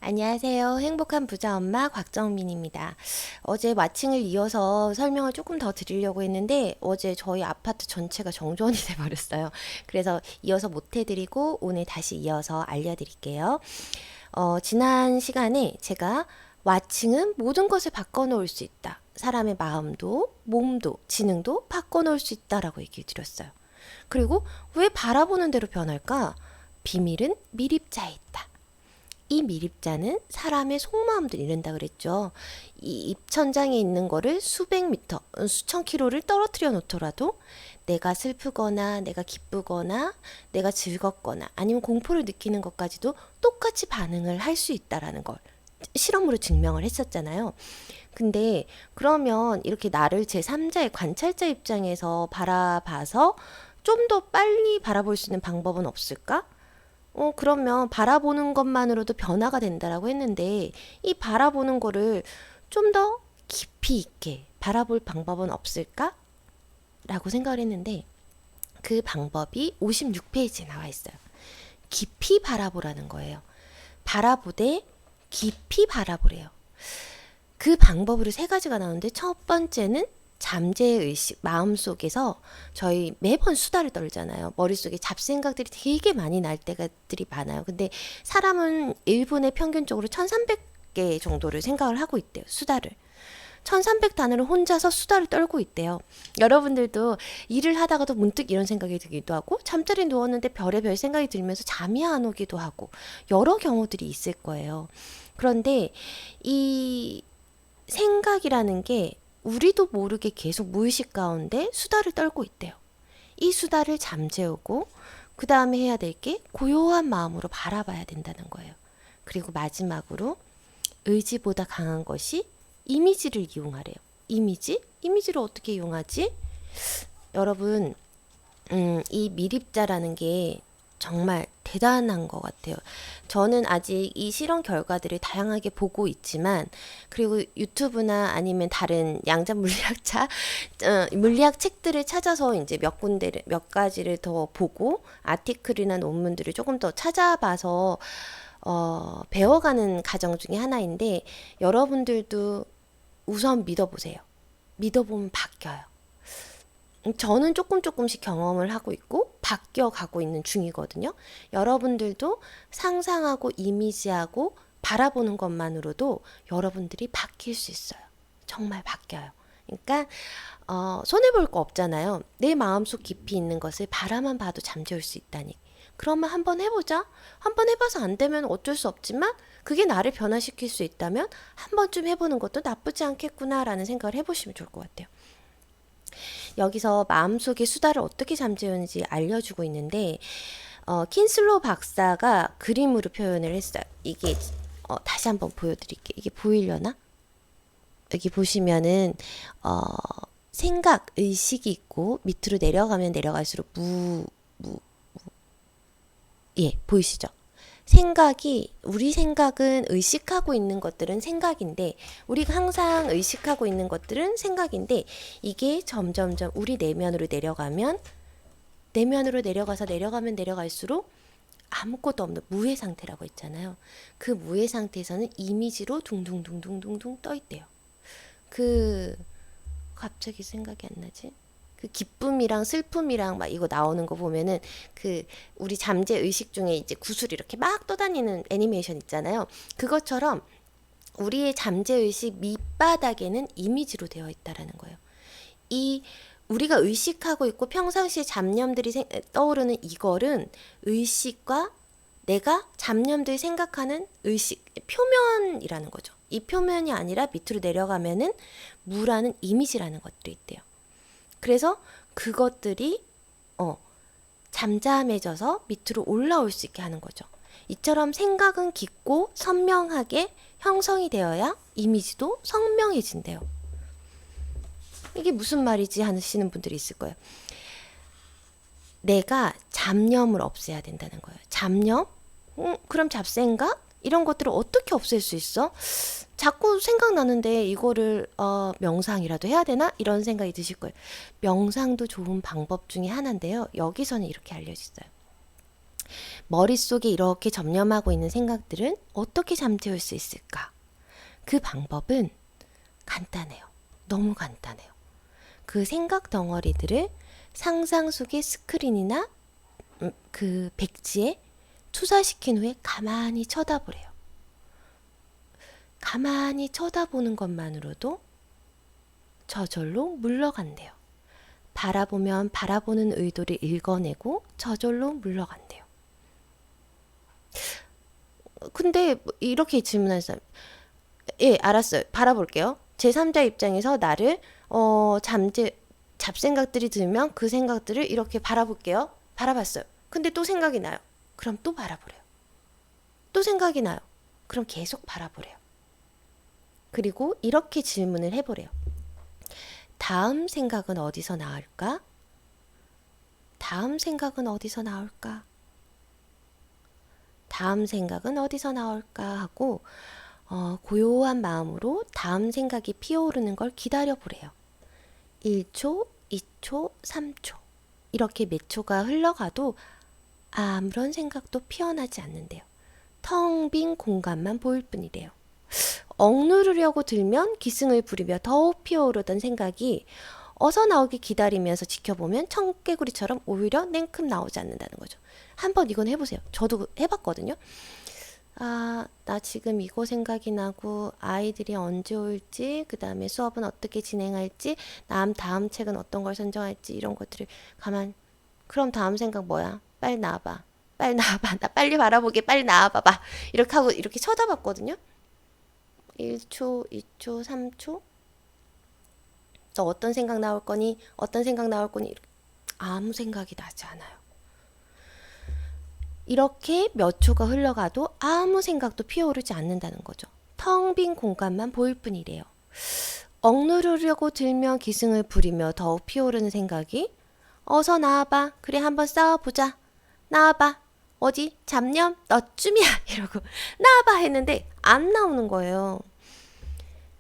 안녕하세요. 행복한 부자 엄마 곽정민입니다. 어제 마칭을 이어서 설명을 조금 더 드리려고 했는데 어제 저희 아파트 전체가 정전이 돼버렸어요. 그래서 이어서 못 해드리고 오늘 다시 이어서 알려드릴게요. 지난 시간에 제가 와칭은 모든 것을 바꿔놓을 수 있다. 사람의 마음도 몸도 지능도 바꿔놓을 수 있다라고 얘기를 드렸어요. 그리고 왜 바라보는 대로 변할까? 비밀은 미립자에 있다. 이 미립자는 사람의 속마음도 잃는다 그랬죠. 이 입천장에 있는 거를 수백 미터, 수천 킬로를 떨어뜨려 놓더라도 내가 슬프거나 내가 기쁘거나 내가 즐겁거나 아니면 공포를 느끼는 것까지도 똑같이 반응을 할 수 있다라는 걸 실험으로 증명을 했었잖아요. 근데 그러면 이렇게 나를 제3자의 관찰자 입장에서 바라봐서 좀 더 빨리 바라볼 수 있는 방법은 없을까? 그러면 바라보는 것만으로도 변화가 된다라고 했는데, 이 바라보는 거를 좀 더 깊이 있게 바라볼 방법은 없을까? 라고 생각을 했는데, 그 방법이 56페이지에 나와 있어요. 깊이 바라보라는 거예요. 바라보되 깊이 바라보래요. 그 방법으로 세 가지가 나오는데, 첫 번째는 잠재의식, 마음속에서 저희 매번 수다를 떨잖아요. 머릿속에 잡생각들이 되게 많이 날 때들이 많아요. 근데 사람은 1분에 평균적으로 1300개 정도를 생각을 하고 있대요. 수다를. 1300단어를 혼자서 수다를 떨고 있대요. 여러분들도 일을 하다가도 문득 이런 생각이 들기도 하고 잠자리에 누웠는데 별의별 생각이 들면서 잠이 안 오기도 하고 여러 경우들이 있을 거예요. 그런데 이 생각이라는 게 우리도 모르게 계속 무의식 가운데 수다를 떨고 있대요. 이 수다를 잠재우고 그 다음에 해야 될 게 고요한 마음으로 바라봐야 된다는 거예요. 그리고 마지막으로 의지보다 강한 것이 이미지를 이용하래요. 이미지? 이미지를 어떻게 이용하지? 여러분, 이 미립자라는 게 정말 대단한 것 같아요. 저는 아직 이 실험 결과들을 다양하게 보고 있지만, 그리고 유튜브나 아니면 다른 양자 물리학자, 물리학 책들을 찾아서 이제 몇 군데를, 몇 가지를 더 보고, 아티클이나 논문들을 조금 더 찾아봐서, 배워가는 과정 중에 하나인데, 여러분들도 우선 믿어보세요. 믿어보면 바뀌어요. 저는 조금씩 경험을 하고 있고 바뀌어 가고 있는 중이거든요. 여러분들도 상상하고 이미지하고 바라보는 것만으로도 여러분들이 바뀔 수 있어요. 정말 바뀌어요. 그러니까 손해볼 거 없잖아요. 내 마음속 깊이 있는 것을 바라만 봐도 잠재울 수 있다니. 그러면 한번 해보자. 한번 해봐서 안 되면 어쩔 수 없지만 그게 나를 변화시킬 수 있다면 한 번쯤 해보는 것도 나쁘지 않겠구나라는 생각을 해보시면 좋을 것 같아요. 여기서 마음속의 수다를 어떻게 잠재우는지 알려주고 있는데 킨슬로 박사가 그림으로 표현을 했어요. 이게 다시 한번 보여드릴게요. 이게 보이려나? 여기 보시면은 생각, 의식이 있고 밑으로 내려가면 내려갈수록 예, 보이시죠? 우리 생각은 의식하고 있는 것들은 생각인데, 우리가 항상 의식하고 있는 것들은 생각인데, 이게 점점점 우리 내면으로 내려가서 내려가면 내려갈수록 아무것도 없는 무의 상태라고 했잖아요. 그 무의 상태에서는 이미지로 둥둥둥둥둥둥 떠 있대요. 갑자기 생각이 안 나지? 그 기쁨이랑 슬픔이랑 막 이거 나오는 거 보면은 우리 잠재 의식 중에 이제 구슬이 이렇게 막 떠다니는 애니메이션 있잖아요. 그것처럼 우리의 잠재 의식 밑바닥에는 이미지로 되어 있다라는 거예요. 우리가 의식하고 있고 평상시에 잡념들이 떠오르는 이거는 의식과 내가 잡념들 생각하는 의식 표면이라는 거죠. 이 표면이 아니라 밑으로 내려가면은 무라는 이미지라는 것들이 있대요. 그래서 그것들이 잠잠해져서 밑으로 올라올 수 있게 하는 거죠. 이처럼 생각은 깊고 선명하게 형성이 되어야 이미지도 선명해진대요. 이게 무슨 말이지 하시는 분들이 있을 거예요. 내가 잡념을 없애야 된다는 거예요. 잡념? 그럼 잡생각? 이런 것들을 어떻게 없앨 수 있어? 자꾸 생각나는데 이거를 명상이라도 해야 되나? 이런 생각이 드실 거예요. 명상도 좋은 방법 중에 하나인데요. 여기서는 이렇게 알려졌어요. 머릿속에 이렇게 점념하고 있는 생각들은 어떻게 잠재울 수 있을까? 그 방법은 간단해요. 너무 간단해요. 그 생각 덩어리들을 상상 속의 스크린이나 그 백지에 투사시킨 후에 가만히 쳐다보래요. 가만히 쳐다보는 것만으로도 저절로 물러간대요. 바라보면 바라보는 의도를 읽어내고 저절로 물러간대요. 근데 이렇게 질문하는 사람, 예, 알았어요. 바라볼게요. 제3자 입장에서 나를 잡생각들이 들면 그 생각들을 이렇게 바라볼게요. 바라봤어요. 근데 또 생각이 나요. 그럼 또 바라보래요. 또 생각이 나요. 그럼 계속 바라보래요. 그리고 이렇게 질문을 해보래요. 다음 생각은 어디서 나올까? 다음 생각은 어디서 나올까? 다음 생각은 어디서 나올까 하고 고요한 마음으로 다음 생각이 피어오르는 걸 기다려보래요. 1초, 2초, 3초 이렇게 몇 초가 흘러가도 아무런 생각도 피어나지 않는데요. 텅 빈 공간만 보일 뿐이래요. 억누르려고 들면 기승을 부리며 더욱 피어오르던 생각이 어서 나오기 기다리면서 지켜보면 청개구리처럼 오히려 냉큼 나오지 않는다는 거죠. 한번 이건 해보세요. 저도 해봤거든요. 아, 나 지금 이거 생각이 나고 아이들이 언제 올지, 그 다음에 수업은 어떻게 진행할지, 다음 책은 어떤 걸 선정할지 이런 것들을 그럼 다음 생각 뭐야? 빨리 나와봐. 빨리 나와봐. 나 빨리 바라보게. 빨리 나와봐봐. 이렇게 하고 이렇게 쳐다봤거든요. 1초, 2초, 3초. 너 어떤 생각 나올 거니? 어떤 생각 나올 거니? 아무 생각이 나지 않아요. 이렇게 몇 초가 흘러가도 아무 생각도 피어오르지 않는다는 거죠. 텅 빈 공간만 보일 뿐이래요. 억누르려고 들며 기승을 부리며 더욱 피어오르는 생각이 어서 나와봐. 그래 한번 싸워보자. 나와봐. 어디 잡념 너쯤이야 이러고 나와봐 했는데 안 나오는 거예요.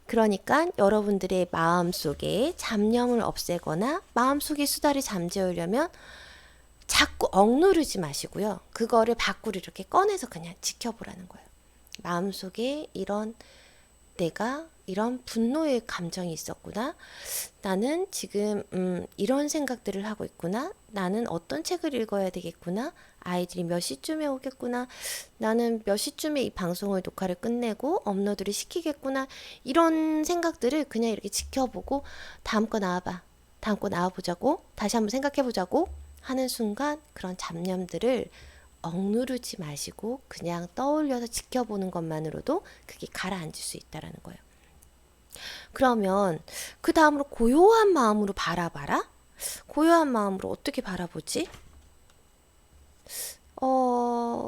그러니까 여러분들의 마음속에 잡념을 없애거나 마음속의 수다를 잠재우려면 자꾸 억누르지 마시고요. 그거를 밖으로 이렇게 꺼내서 그냥 지켜보라는 거예요. 마음속에 내가 이런 분노의 감정이 있었구나. 나는 지금 이런 생각들을 하고 있구나. 나는 어떤 책을 읽어야 되겠구나. 아이들이 몇 시쯤에 오겠구나. 나는 몇 시쯤에 이 방송을 녹화를 끝내고 업로드를 시키겠구나. 이런 생각들을 그냥 이렇게 지켜보고 다음 거 나와봐. 다음 거 나와보자고. 다시 한번 생각해보자고 하는 순간 그런 잡념들을 억누르지 마시고 그냥 떠올려서 지켜보는 것만으로도 그게 가라앉을 수 있다는 거예요. 그러면 그 다음으로 고요한 마음으로 바라봐라? 고요한 마음으로 어떻게 바라보지?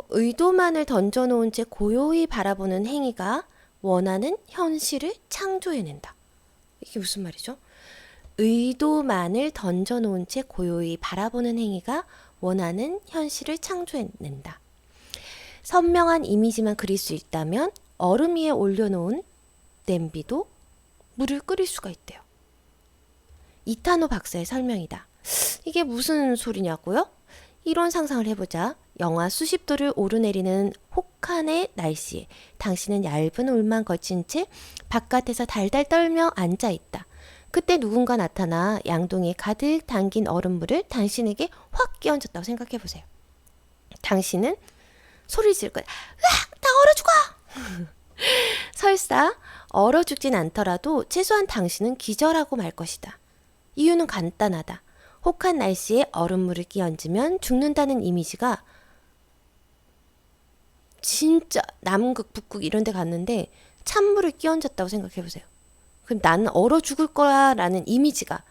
의도만을 던져놓은 채 고요히 바라보는 행위가 원하는 현실을 창조해낸다. 이게 무슨 말이죠? 의도만을 던져놓은 채 고요히 바라보는 행위가 원하는 현실을 창조해낸다. 선명한 이미지만 그릴 수 있다면 얼음 위에 올려놓은 냄비도 물을 끓일 수가 있대요. 이타노 박사의 설명이다. 이게 무슨 소리냐고요? 이런 상상을 해보자. 영하 수십 도를 오르내리는 혹한의 날씨에 당신은 얇은 울만 걸친 채 바깥에서 달달 떨며 앉아있다. 그때 누군가 나타나 양동이에 가득 담긴 얼음물을 당신에게 확 끼얹었다고 생각해보세요. 당신은 소리 지를 거야. 으악! 나 얼어 죽어! 설사 얼어 죽진 않더라도 최소한 당신은 기절하고 말 것이다. 이유는 간단하다. 혹한 날씨에 얼음물을 끼얹으면 죽는다는 이미지가 진짜 남극, 북극 이런 데 갔는데 찬물을 끼얹었다고 생각해보세요. 그럼 나는 얼어 죽을 거야 라는 이미지가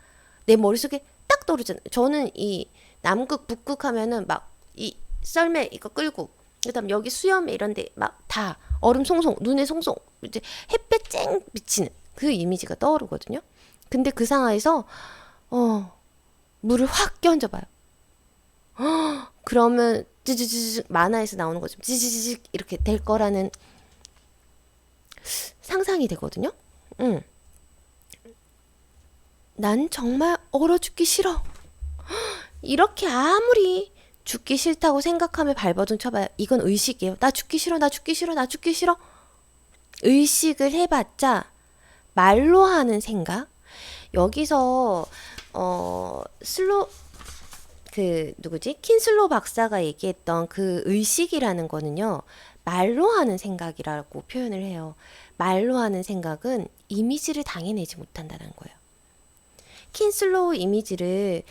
내 머릿속에 딱 떠오르잖아요. 저는 이 남극, 북극 하면은 막 이 썰매 이거 끌고 그다음 여기 수염에 이런 데 막 다 얼음 송송, 눈에 송송 이제 햇볕 쨍 비치는 그 이미지가 떠오르거든요. 근데 그 상황에서 물을 확 끼얹어봐요. 그러면 찌찌찌 만화에서 나오는 것처럼 찌찌찌 이렇게 될 거라는 상상이 되거든요. 난 정말 얼어 죽기 싫어. 이렇게 아무리 죽기 싫다고 생각하며 발버둥 쳐봐요. 이건 의식이에요. 나 죽기 싫어, 나 죽기 싫어, 나 죽기 싫어. 의식을 해봤자 말로 하는 생각. 여기서 누구지? 킨슬로 박사가 얘기했던 그 의식이라는 거는요, 말로 하는 생각이라고 표현을 해요. 말로 하는 생각은 이미지를 당해내지 못한다는 거예요. 킨슬로우 이미지를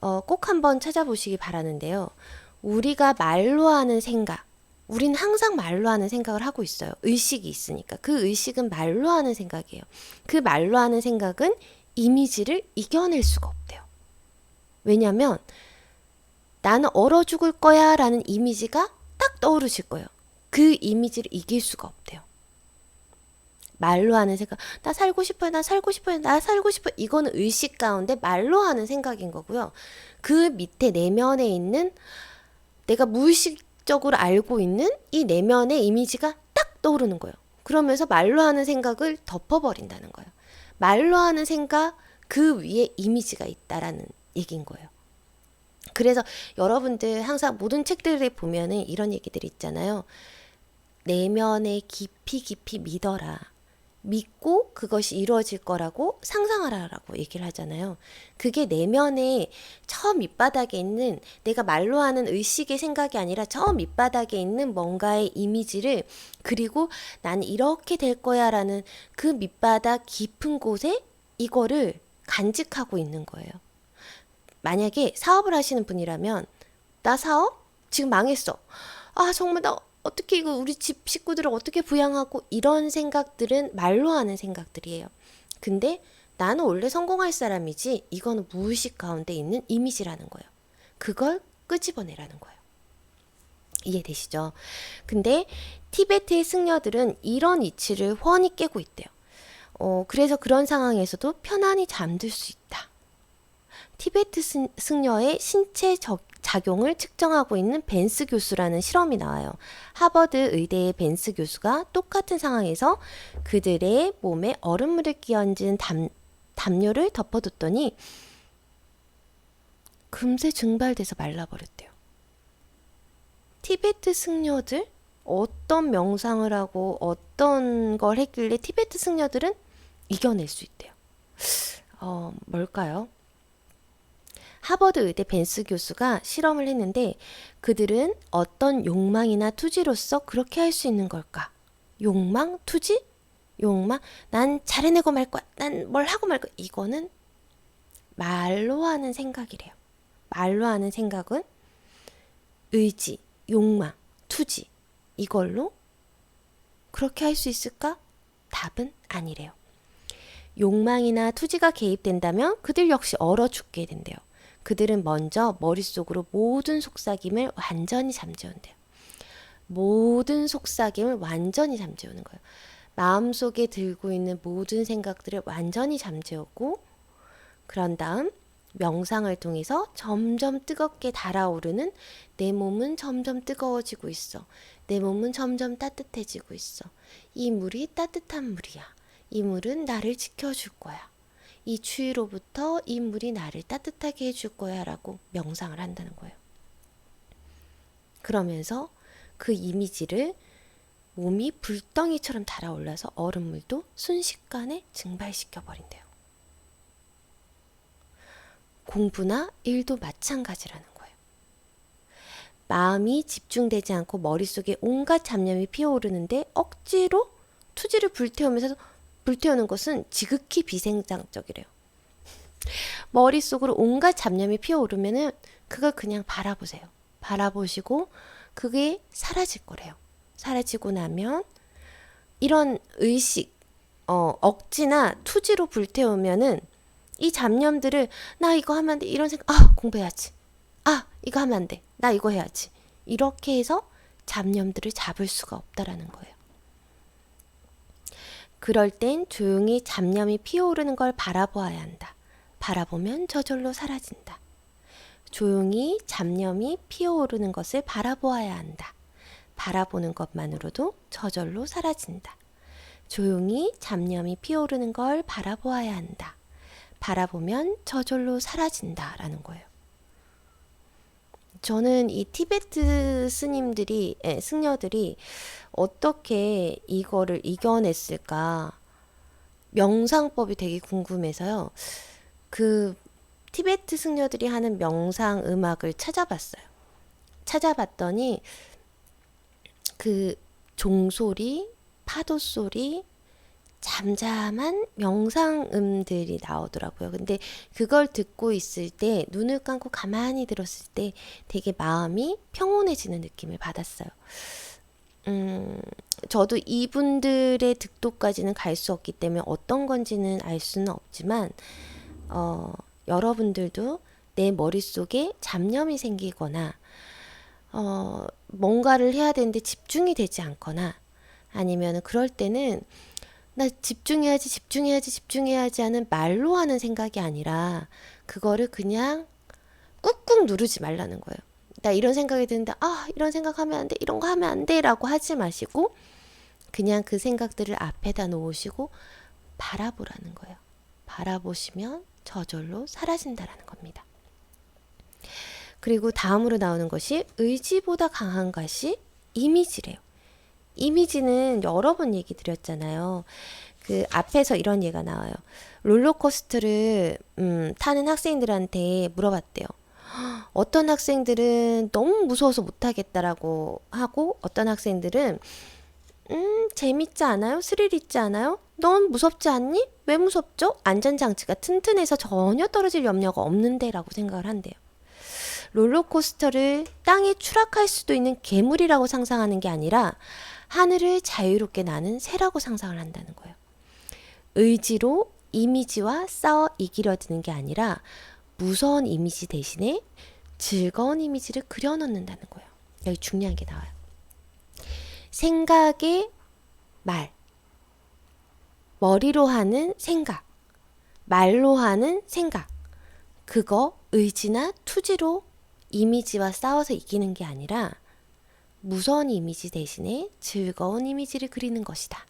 꼭 한번 찾아보시기 바라는데요. 우리가 말로 하는 생각, 우린 항상 말로 하는 생각을 하고 있어요. 의식이 있으니까. 그 의식은 말로 하는 생각이에요. 그 말로 하는 생각은 이미지를 이겨낼 수가 없대요. 왜냐면 나는 얼어 죽을 거야 라는 이미지가 딱 떠오르실 거예요. 그 이미지를 이길 수가 없대요. 말로 하는 생각, 나 살고 싶어요, 나 살고 싶어요, 나 살고 싶어요. 이거는 의식 가운데 말로 하는 생각인 거고요. 그 밑에 내면에 있는, 내가 무의식적으로 알고 있는 이 내면의 이미지가 딱 떠오르는 거예요. 그러면서 말로 하는 생각을 덮어버린다는 거예요. 말로 하는 생각 그 위에 이미지가 있다라는 얘기인 거예요. 그래서 여러분들 항상 모든 책들에 보면은 이런 얘기들이 있잖아요. 내면에 깊이 믿어라. 믿고 그것이 이루어질 거라고 상상하라라고 얘기를 하잖아요. 그게 내면에 저 밑바닥에 있는, 내가 말로 하는 의식의 생각이 아니라 저 밑바닥에 있는 뭔가의 이미지를, 그리고 난 이렇게 될 거야 라는 그 밑바닥 깊은 곳에 이거를 간직하고 있는 거예요. 만약에 사업을 하시는 분이라면, 나 사업? 지금 망했어. 아, 정말 나 어떻게 이거 우리 집 식구들을 어떻게 부양하고, 이런 생각들은 말로 하는 생각들이에요. 근데 나는 원래 성공할 사람이지, 이거는 무의식 가운데 있는 이미지라는 거예요. 그걸 끄집어내라는 거예요. 이해되시죠? 근데 티베트의 승려들은 이런 이치를 훤히 깨고 있대요. 그래서 그런 상황에서도 편안히 잠들 수 있다. 티베트 승려의 신체 작용을 측정하고 있는 벤스 교수라는 실험이 나와요. 하버드 의대의 벤스 교수가 똑같은 상황에서 그들의 몸에 얼음물을 끼얹은 담요를 덮어뒀더니 금세 증발돼서 말라버렸대요. 티베트 승려들? 어떤 명상을 하고 어떤 걸 했길래 티베트 승려들은 이겨낼 수 있대요. 뭘까요? 하버드 의대 벤스 교수가 실험을 했는데, 그들은 어떤 욕망이나 투지로서 그렇게 할 수 있는 걸까? 욕망? 투지? 욕망? 난 잘해내고 말 거야. 난 뭘 하고 말 거야. 이거는 말로 하는 생각이래요. 말로 하는 생각은 의지, 욕망, 투지, 이걸로 그렇게 할 수 있을까? 답은 아니래요. 욕망이나 투지가 개입된다면 그들 역시 얼어 죽게 된대요. 그들은 먼저 머릿속으로 모든 속삭임을 완전히 잠재운대요. 모든 속삭임을 완전히 잠재우는 거예요. 마음속에 들고 있는 모든 생각들을 완전히 잠재우고, 그런 다음 명상을 통해서 점점 뜨겁게 달아오르는, 내 몸은 점점 뜨거워지고 있어. 내 몸은 점점 따뜻해지고 있어. 이 물이 따뜻한 물이야. 이 물은 나를 지켜줄 거야. 이 추위로부터 이 물이 나를 따뜻하게 해줄 거야 라고 명상을 한다는 거예요. 그러면서 그 이미지를 몸이 불덩이처럼 달아올라서 얼음물도 순식간에 증발시켜 버린대요. 공부나 일도 마찬가지라는 거예요. 마음이 집중되지 않고 머릿속에 온갖 잡념이 피어오르는데 억지로 투지를 불태우는 것은 지극히 비생산적이래요. 머릿속으로 온갖 잡념이 피어오르면은 그걸 그냥 바라보세요. 바라보시고 그게 사라질 거래요. 사라지고 나면 이런 의식, 억지나 투지로 불태우면은 이 잡념들을, 나 이거 하면 안 돼, 이런 생각, 공부해야지. 이거 하면 안 돼, 나 이거 해야지. 이렇게 해서 잡념들을 잡을 수가 없다라는 거예요. 그럴 땐 조용히 잡념이 피어오르는 걸 바라보아야 한다. 바라보면 저절로 사라진다. 조용히 잡념이 피어오르는 것을 바라보아야 한다. 바라보는 것만으로도 저절로 사라진다. 조용히 잡념이 피어오르는 걸 바라보아야 한다. 바라보면 저절로 사라진다 라는 거예요. 저는 이 티베트 승려들이 어떻게 이거를 이겨냈을까? 명상법이 되게 궁금해서요. 그 티베트 승려들이 하는 명상 음악을 찾아봤어요. 찾아봤더니 그 종소리, 파도소리, 잠잠한 명상음들이 나오더라고요. 근데 그걸 듣고 있을 때, 눈을 감고 가만히 들었을 때 되게 마음이 평온해지는 느낌을 받았어요. 음, 저도 이분들의 득도까지는 갈 수 없기 때문에 어떤 건지는 알 수는 없지만, 어, 여러분들도 내 머릿속에 잡념이 생기거나, 뭔가를 해야 되는데 집중이 되지 않거나, 아니면 그럴 때는 나 집중해야지, 집중해야지, 집중해야지 하는 말로 하는 생각이 아니라, 그거를 그냥 꾹꾹 누르지 말라는 거예요. 나 이런 생각이 드는데, 이런 생각하면 안 돼, 이런 거 하면 안 돼, 라고 하지 마시고, 그냥 그 생각들을 앞에다 놓으시고, 바라보라는 거예요. 바라보시면 저절로 사라진다라는 겁니다. 그리고 다음으로 나오는 것이 의지보다 강한 것이 이미지래요. 이미지는 여러 번 얘기 드렸잖아요. 그 앞에서 이런 예가 나와요. 롤러코스터를 타는 학생들한테 물어봤대요. 어떤 학생들은 너무 무서워서 못하겠다라고 하고, 어떤 학생들은 재밌지 않아요? 스릴 있지 않아요? 넌 무섭지 않니? 왜 무섭죠? 안전장치가 튼튼해서 전혀 떨어질 염려가 없는데 라고 생각을 한대요. 롤러코스터를 땅에 추락할 수도 있는 괴물이라고 상상하는 게 아니라 하늘을 자유롭게 나는 새라고 상상을 한다는 거예요. 의지로 이미지와 싸워 이기려 드는 게 아니라 무서운 이미지 대신에 즐거운 이미지를 그려놓는다는 거예요. 여기 중요한 게 나와요. 생각의 말, 머리로 하는 생각, 말로 하는 생각, 그거 의지나 투지로 이미지와 싸워서 이기는 게 아니라 무서운 이미지 대신에 즐거운 이미지를 그리는 것이다.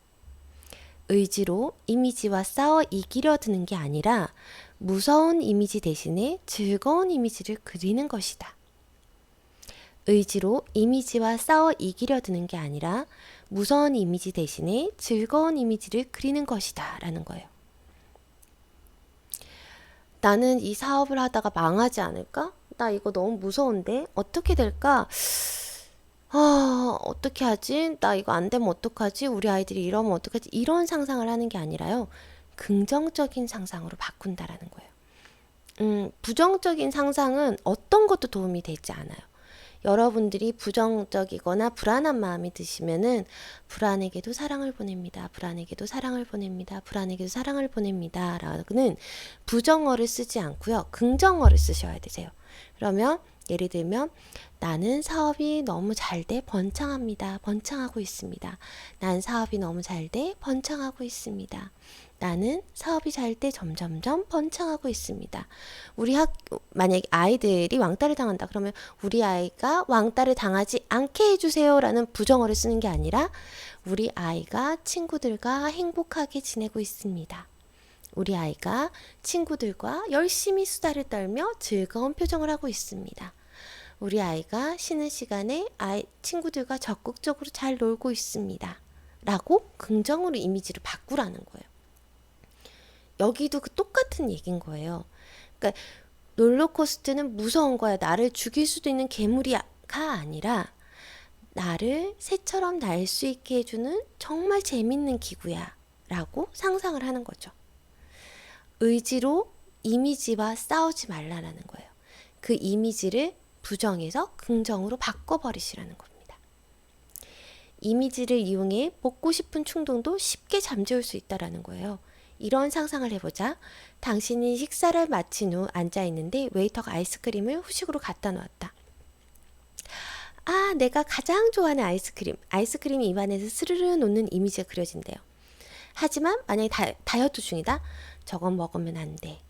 의지로 이미지와 싸워 이기려 드는 게 아니라 무서운 이미지 대신에 즐거운 이미지를 그리는 것이다. 의지로 이미지와 싸워 이기려 드는 게 아니라 무서운 이미지 대신에 즐거운 이미지를 그리는 것이다 라는 거예요. 나는 이 사업을 하다가 망하지 않을까? 나 이거 너무 무서운데? 어떻게 될까? 어떻게 하지? 나 이거 안 되면 어떡하지? 우리 아이들이 이러면 어떡하지? 이런 상상을 하는 게 아니라요. 긍정적인 상상으로 바꾼다라는 거예요. 부정적인 상상은 어떤 것도 도움이 되지 않아요. 여러분들이 부정적이거나 불안한 마음이 드시면은 불안에게도 사랑을 보냅니다. 불안에게도 사랑을 보냅니다. 불안에게도 사랑을 보냅니다. 라는 부정어를 쓰지 않고요. 긍정어를 쓰셔야 되세요. 그러면 예를 들면 나는 사업이 너무 잘 돼 번창합니다. 번창하고 있습니다. 난 사업이 너무 잘 돼 번창하고 있습니다. 나는 사업이 잘 돼 점점점 번창하고 있습니다. 만약에 아이들이 왕따를 당한다 그러면 우리 아이가 왕따를 당하지 않게 해주세요 라는 부정어를 쓰는 게 아니라 우리 아이가 친구들과 행복하게 지내고 있습니다. 우리 아이가 친구들과 열심히 수다를 떨며 즐거운 표정을 하고 있습니다. 우리 아이가 쉬는 시간에 친구들과 적극적으로 잘 놀고 있습니다. 라고 긍정으로 이미지를 바꾸라는 거예요. 여기도 그 똑같은 얘기인 거예요. 그러니까 롤러코스터는 무서운 거야. 나를 죽일 수도 있는 괴물이가 아니라 나를 새처럼 날 수 있게 해주는 정말 재밌는 기구야. 라고 상상을 하는 거죠. 의지로 이미지와 싸우지 말라는 거예요. 그 이미지를 부정에서 긍정으로 바꿔버리시라는 겁니다. 이미지를 이용해 먹고 싶은 충동도 쉽게 잠재울 수 있다는 거예요. 이런 상상을 해보자. 당신이 식사를 마친 후 앉아있는데 웨이터가 아이스크림을 후식으로 갖다 놓았다. 내가 가장 좋아하는 아이스크림이 입안에서 스르르 녹는 이미지가 그려진대요. 하지만 만약에 다이어트 중이다. 저건 먹으면 안 돼.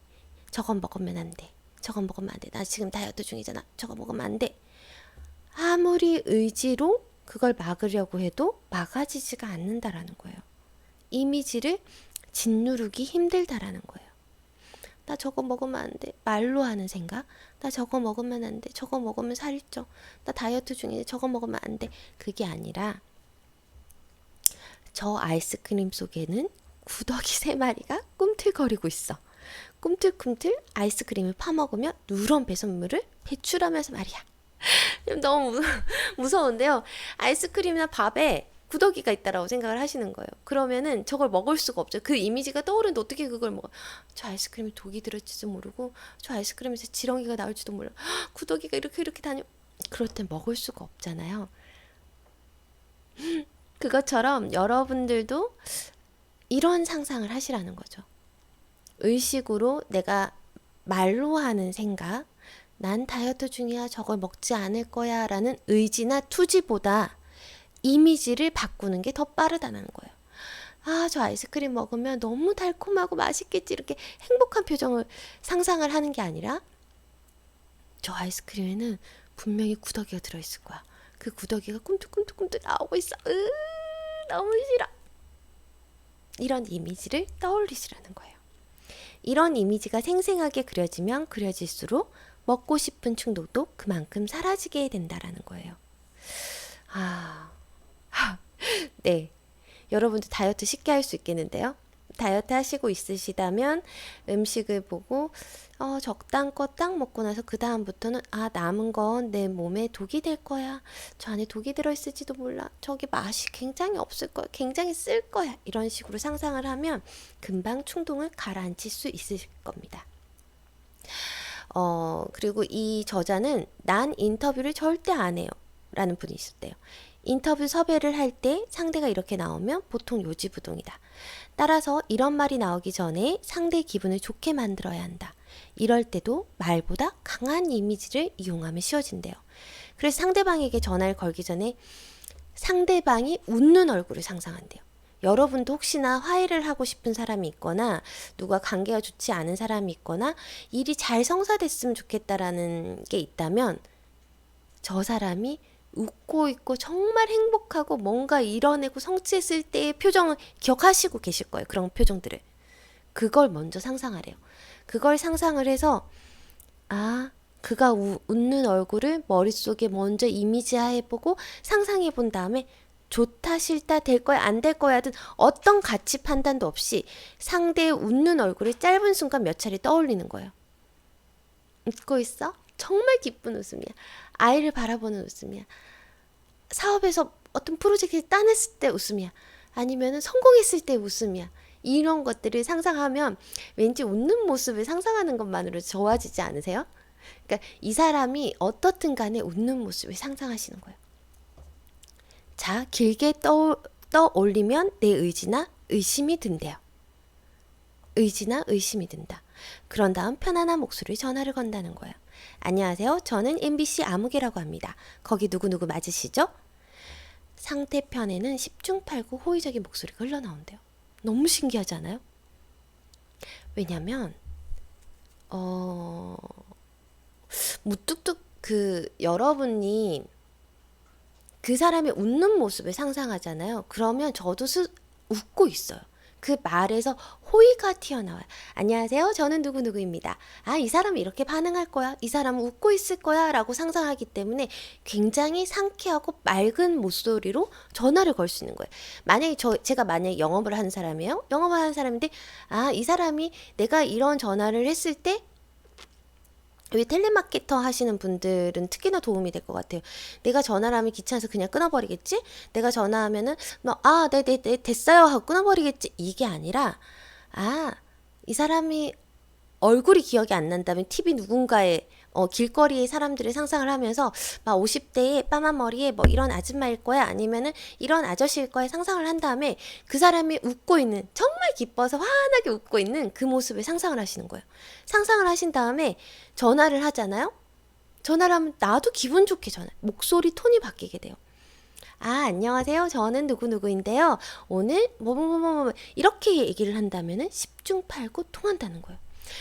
저건 먹으면 안 돼. 저건 먹으면 안 돼. 나 지금 다이어트 중이잖아. 저거 먹으면 안 돼. 아무리 의지로 그걸 막으려고 해도 막아지지가 않는다라는 거예요. 이미지를 짓누르기 힘들다라는 거예요. 나 저거 먹으면 안 돼. 말로 하는 생각. 나 저거 먹으면 안 돼. 저거 먹으면 살이 쪄. 나 다이어트 중인데 저거 먹으면 안 돼. 그게 아니라 저 아이스크림 속에는 구더기 3마리가 꿈틀거리고 있어. 꿈틀꿈틀 아이스크림을 파먹으며 누런 배선물을 배출하면서 말이야. 너무 무서운데요. 아이스크림이나 밥에 구더기가 있다라고 생각을 하시는 거예요. 그러면은 저걸 먹을 수가 없죠. 그 이미지가 떠오르는데 어떻게 그걸 먹어? 저 아이스크림에 독이 들었지도 모르고 저 아이스크림에서 지렁이가 나올지도 몰라. 구더기가 이렇게 다녀. 그럴 땐 먹을 수가 없잖아요. 그것처럼 여러분들도 이런 상상을 하시라는 거죠. 의식으로 내가 말로 하는 생각, 난 다이어트 중이야, 저걸 먹지 않을 거야 라는 의지나 투지보다 이미지를 바꾸는 게 더 빠르다는 거예요. 아, 저 아이스크림 먹으면 너무 달콤하고 맛있겠지, 이렇게 행복한 표정을 상상을 하는 게 아니라 저 아이스크림에는 분명히 구더기가 들어있을 거야. 그 구더기가 꿈틀꿈틀꿈틀 나오고 있어. 너무 싫어. 이런 이미지를 떠올리시라는 거예요. 이런 이미지가 생생하게 그려지면 그려질수록 먹고 싶은 충동도 그만큼 사라지게 된다라는 거예요. 네. 여러분도 다이어트 쉽게 할 수 있겠는데요? 다이어트 하시고 있으시다면 음식을 보고 적당껏 딱 먹고 나서 그 다음부터는 남은 건 내 몸에 독이 될 거야. 저 안에 독이 들어있을지도 몰라. 저게 맛이 굉장히 없을 거야. 굉장히 쓸 거야. 이런 식으로 상상을 하면 금방 충동을 가라앉힐 수 있을 겁니다. 그리고 이 저자는 난 인터뷰를 절대 안 해요 라는 분이 있었대요. 인터뷰 섭외를 할 때 상대가 이렇게 나오면 보통 요지부동이다. 따라서 이런 말이 나오기 전에 상대의 기분을 좋게 만들어야 한다. 이럴 때도 말보다 강한 이미지를 이용하면 쉬워진대요. 그래서 상대방에게 전화를 걸기 전에 상대방이 웃는 얼굴을 상상한대요. 여러분도 혹시나 화해를 하고 싶은 사람이 있거나 누가 관계가 좋지 않은 사람이 있거나 일이 잘 성사됐으면 좋겠다라는 게 있다면 저 사람이 웃고 있고 정말 행복하고 뭔가 이뤄내고 성취했을 때의 표정을 기억하시고 계실 거예요. 그런 표정들을. 그걸 먼저 상상하래요. 그걸 상상을 해서 그가 웃는 얼굴을 머릿속에 먼저 이미지화해보고 상상해본 다음에 좋다 싫다 될 거야 안 될 거야 든 어떤 가치 판단도 없이 상대의 웃는 얼굴을 짧은 순간 몇 차례 떠올리는 거예요. 웃고 있어? 정말 기쁜 웃음이야. 아이를 바라보는 웃음이야. 사업에서 어떤 프로젝트를 따냈을 때 웃음이야. 아니면 성공했을 때 웃음이야. 이런 것들을 상상하면 왠지 웃는 모습을 상상하는 것만으로 좋아지지 않으세요? 그러니까 이 사람이 어떻든 간에 웃는 모습을 상상하시는 거예요. 자, 길게 떠올리면 내 의지나 의심이 든대요. 의지나 의심이 든다. 그런 다음 편안한 목소리로 전화를 건다는 거예요. 안녕하세요. 저는 MBC 아무개라고 합니다. 거기 누구누구 맞으시죠? 상대편에는 10중8구 호의적인 목소리가 흘러나온대요. 너무 신기하지 않아요? 왜냐면 무뚝뚝 여러분이 그 사람의 웃는 모습을 상상하잖아요. 그러면 저도 웃고 있어요. 그 말에서 호의가 튀어나와요. 안녕하세요. 저는 누구누구입니다. 이 사람은 이렇게 반응할 거야. 이 사람은 웃고 있을 거야. 라고 상상하기 때문에 굉장히 상쾌하고 맑은 목소리로 전화를 걸 수 있는 거예요. 만약에 제가 만약에 영업을 하는 사람이에요. 영업을 하는 사람인데 이 사람이 내가 이런 전화를 했을 때 왜 텔레마케터 하시는 분들은 특히나 도움이 될 것 같아요. 내가 전화를 하면 귀찮아서 그냥 끊어버리겠지? 내가 전화하면은 네, 됐어요 하고 끊어버리겠지? 이게 아니라 이 사람이 얼굴이 기억이 안 난다면 TV 누군가의 길거리의 사람들을 상상을 하면서 막 50대에 빠만 머리에 뭐 이런 아줌마일 거야 아니면은 이런 아저씨일 거야 상상을 한 다음에 그 사람이 웃고 있는 정말 기뻐서 환하게 웃고 있는 그 모습을 상상을 하시는 거예요. 상상을 하신 다음에 전화를 하잖아요. 전화를 하면 나도 기분 좋게 목소리 톤이 바뀌게 돼요. 안녕하세요. 저는 누구누구인데요. 오늘 뭐 이렇게 얘기를 한다면은 10중8구 통한다는 거예요.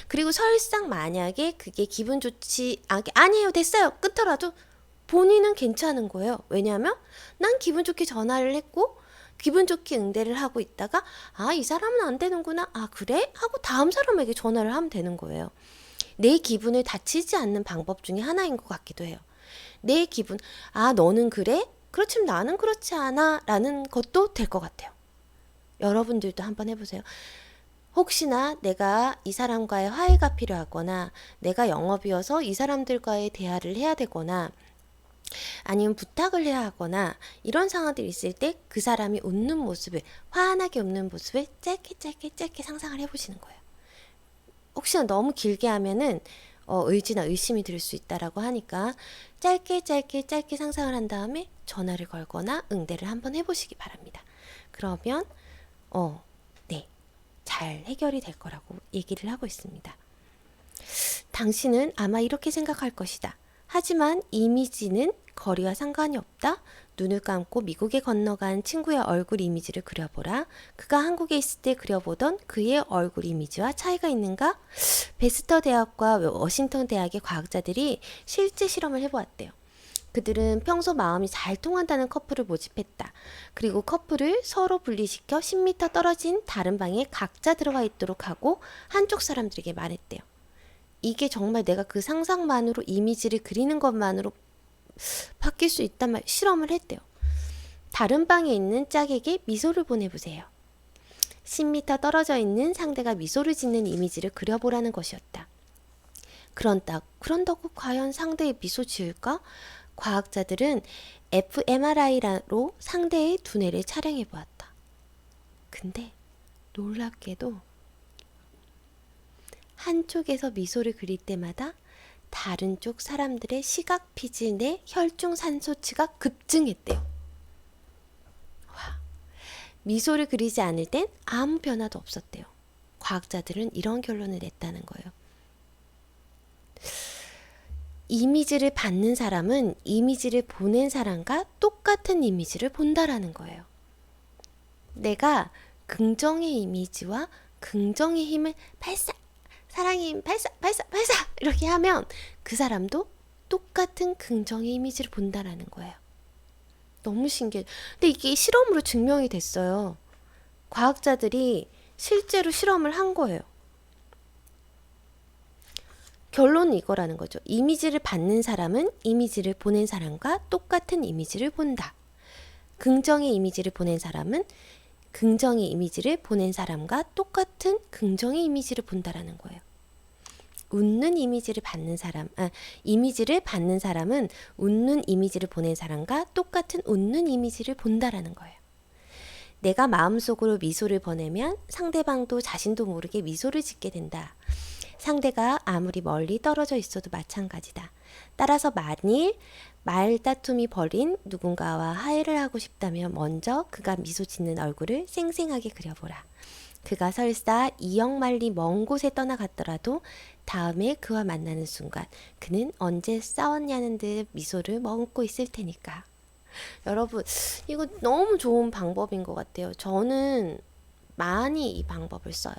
그리고 설상 만약에 그게 기분 좋지 않게 아니에요 됐어요 끊더라도 본인은 괜찮은 거예요. 왜냐하면 난 기분 좋게 전화를 했고 기분 좋게 응대를 하고 있다가 아, 이 사람은 안 되는구나. 아, 그래? 하고 다음 사람에게 전화를 하면 되는 거예요. 내 기분을 다치지 않는 방법 중에 하나인 것 같기도 해요. 내 기분, 아, 너는 그래? 그렇지만 나는 그렇지 않아. 라는 것도 될 것 같아요. 여러분들도 한번 해보세요. 혹시나 내가 이 사람과의 화해가 필요하거나 내가 영업이어서 이 사람들과의 대화를 해야 되거나 아니면 부탁을 해야 하거나 이런 상황들이 있을 때 그 사람이 웃는 모습을, 환하게 웃는 모습을 짧게 상상을 해보시는 거예요. 혹시나 너무 길게 하면은 의지나 의심이 들 수 있다라고 하니까 짧게 상상을 한 다음에 전화를 걸거나 응대를 한번 해보시기 바랍니다. 그러면 네, 잘 해결이 될 거라고 얘기를 하고 있습니다. 당신은 아마 이렇게 생각할 것이다. 하지만 이미지는 거리와 상관이 없다. 눈을 감고 미국에 건너간 친구의 얼굴 이미지를 그려보라. 그가 한국에 있을 때 그려보던 그의 얼굴 이미지와 차이가 있는가? 베스터 대학과 워싱턴 대학의 과학자들이 실제 실험을 해보았대요. 그들은 평소 마음이 잘 통한다는 커플을 모집했다. 그리고 커플을 서로 분리시켜 10m 떨어진 다른 방에 각자 들어가 있도록 하고 한쪽 사람들에게 말했대요. 이게 정말 내가 그 상상만으로 이미지를 그리는 것만으로 바뀔 수 있단 말 실험을 했대요. 다른 방에 있는 짝에게 미소를 보내보세요. 10m 떨어져 있는 상대가 미소를 짓는 이미지를 그려보라는 것이었다. 그런다고 과연 상대의 미소 지을까? 과학자들은 fMRI로 상대의 두뇌를 촬영해 보았다. 근데 놀랍게도 한쪽에서 미소를 그릴 때마다 다른 쪽 사람들의 시각 피질 내 혈중 산소치가 급증했대요. 와, 미소를 그리지 않을 땐 아무 변화도 없었대요. 과학자들은 이런 결론을 냈다는 거예요. 이미지를 받는 사람은 이미지를 보낸 사람과 똑같은 이미지를 본다라는 거예요. 내가 긍정의 이미지와 긍정의 힘을 발사, 사랑의 힘 발사 이렇게 하면 그 사람도 똑같은 긍정의 이미지를 본다라는 거예요. 너무 신기해. 근데 이게 실험으로 증명이 됐어요. 과학자들이 실제로 실험을 한 거예요. 결론은 이거라는 거죠. 이미지를 받는 사람은 이미지를 보낸 사람과 똑같은 이미지를 본다. 긍정의 이미지를 보낸 사람은 긍정의 이미지를 보낸 사람과 똑같은 긍정의 이미지를 본다라는 거예요. 웃는 이미지를 받는 사람, 이미지를 받는 사람은 웃는 이미지를 보낸 사람과 똑같은 웃는 이미지를 본다라는 거예요. 내가 마음속으로 미소를 보내면 상대방도 자신도 모르게 미소를 짓게 된다. 상대가 아무리 멀리 떨어져 있어도 마찬가지다. 따라서 만일 말다툼이 벌인 누군가와 화해를 하고 싶다면 먼저 그가 미소 짓는 얼굴을 생생하게 그려보라. 그가 설사 2억 마일리 먼 곳에 떠나갔더라도 다음에 그와 만나는 순간 그는 언제 싸웠냐는 듯 미소를 머금고 있을 테니까. 여러분, 이거 너무 좋은 방법인 것 같아요. 저는 많이 이 방법을 써요.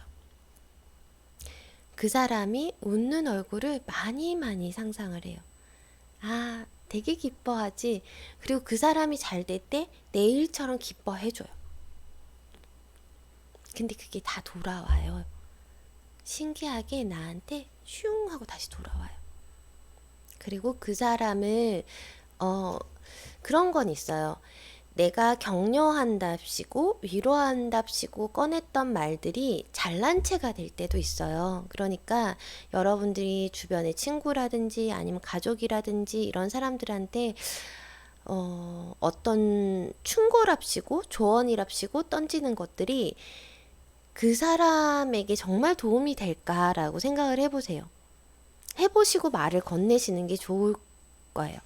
그 사람이 웃는 얼굴을 많이 상상을 해요. 아, 되게 기뻐하지. 그리고 그 사람이 잘 될 때 내일처럼 기뻐해줘요. 근데 그게 다 돌아와요. 신기하게 나한테 슝 하고 다시 돌아와요. 그리고 그 사람을 그런 건 있어요. 내가 격려한답시고 위로한답시고 꺼냈던 말들이 잘난 체가 될 때도 있어요. 그러니까 여러분들이 주변의 친구라든지 아니면 가족이라든지 이런 사람들한테 어떤 충고랍시고 조언이랍시고 던지는 것들이 그 사람에게 정말 도움이 될까라고 생각을 해보세요. 해보시고 말을 건네시는 게 좋을 거예요.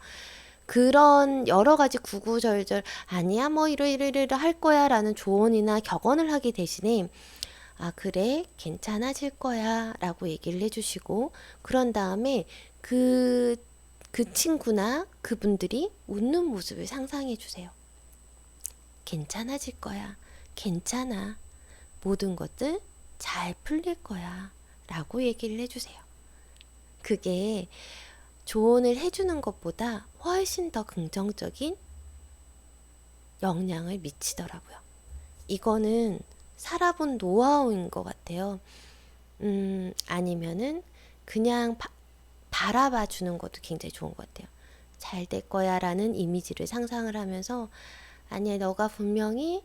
그런 여러 가지 구구절절 아니야 뭐 이러이러 할 거야 라는 조언이나 격언을 하기 대신에 아 그래 괜찮아질 거야 라고 얘기를 해주시고 그런 다음에 그 친구나 그분들이 웃는 모습을 상상해 주세요. 괜찮아질 거야. 괜찮아. 모든 것들 잘 풀릴 거야 라고 얘기를 해주세요. 그게 조언을 해주는 것보다 훨씬 더 긍정적인 영향을 미치더라고요. 이거는 살아본 노하우인 것 같아요. 아니면은 그냥 바라봐 주는 것도 굉장히 좋은 것 같아요. 잘 될 거야 라는 이미지를 상상을 하면서, 아니야, 너가 분명히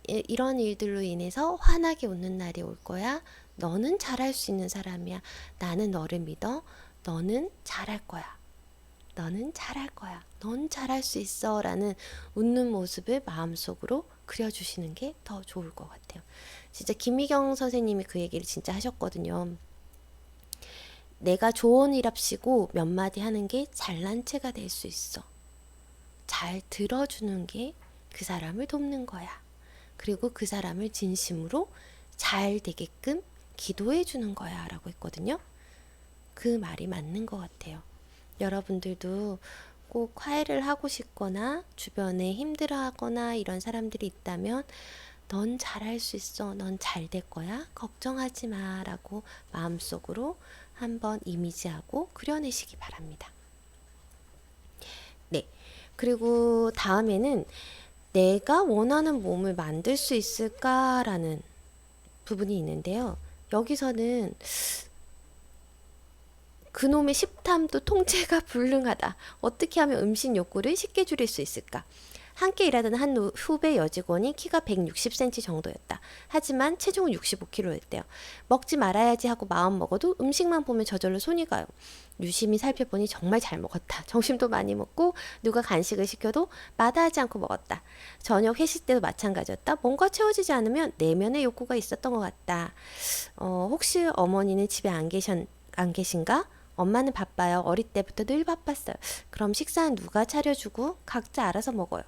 이런 일들로 인해서 화나게 웃는 날이 올 거야. 너는 잘할 수 있는 사람이야. 나는 너를 믿어. 너는 잘할 거야. 너는 잘할 거야. 넌 잘할 수 있어. 라는 웃는 모습을 마음속으로 그려주시는 게 더 좋을 것 같아요. 진짜 김미경 선생님이 그 얘기를 진짜 하셨거든요. 내가 조언이랍시고 몇 마디 하는 게 잘난 체가 될 수 있어. 잘 들어주는 게 그 사람을 돕는 거야. 그리고 그 사람을 진심으로 잘 되게끔 기도해 주는 거야 라고 했거든요. 그 말이 맞는 것 같아요. 여러분들도 꼭 화해를 하고 싶거나 주변에 힘들어하거나 이런 사람들이 있다면, 넌 잘할 수 있어. 넌 잘 될 거야. 걱정하지 마. 라고 마음속으로 한번 이미지하고 그려내시기 바랍니다. 네. 그리고 다음에는 내가 원하는 몸을 만들 수 있을까라는 부분이 있는데요. 여기서는 그놈의 식탐도 통제가 불능하다. 어떻게 하면 음식 욕구를 쉽게 줄일 수 있을까? 함께 일하던 한 후배 여직원이 키가 160cm 정도였다. 하지만 체중은 65kg였대요. 먹지 말아야지 하고 마음 먹어도 음식만 보면 저절로 손이 가요. 유심히 살펴보니 정말 잘 먹었다. 점심도 많이 먹고 누가 간식을 시켜도 마다하지 않고 먹었다. 저녁 회식 때도 마찬가지였다. 뭔가 채워지지 않으면 내면의 욕구가 있었던 것 같다. 혹시 어머니는 집에 안 계신가? 엄마는 바빠요. 어릴 때부터 늘 바빴어요. 그럼 식사는 누가 차려주고 각자 알아서 먹어요.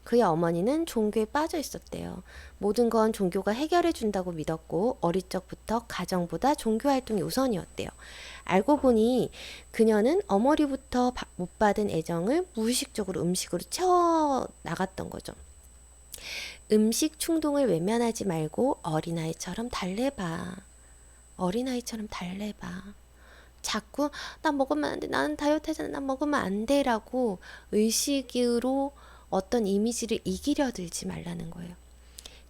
그의 어머니는 종교에 빠져 있었대요. 모든 건 종교가 해결해 준다고 믿었고 어릴 적부터 가정보다 종교 활동이 우선이었대요. 알고 보니 그녀는 어머니부터 못 받은 애정을 무의식적으로 음식으로 채워 나갔던 거죠. 음식 충동을 외면하지 말고 어린아이처럼 달래봐. 어린아이처럼 달래봐. 자꾸 나 먹으면 안 돼. 나는 다이어트 하잖아. 나 먹으면 안 돼. 라고 의식으로 어떤 이미지를 이기려 들지 말라는 거예요.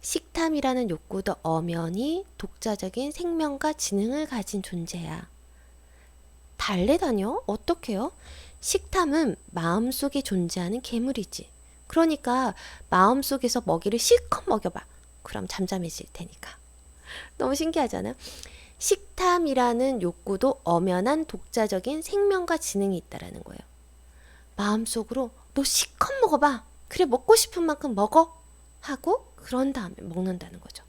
식탐이라는 욕구도 엄연히 독자적인 생명과 지능을 가진 존재야. 달래다뇨? 어떡해요? 식탐은 마음속에 존재하는 괴물이지. 그러니까 마음속에서 먹이를 실컷 먹여봐. 그럼 잠잠해질 테니까. 너무 신기하잖아요? 식탐이라는 욕구도 엄연한 독자적인 생명과 지능이 있다라는 거예요. 마음속으로 너 실컷 먹어봐. 그래, 먹고 싶은 만큼 먹어. 하고 그런 다음에 먹는다는 거죠.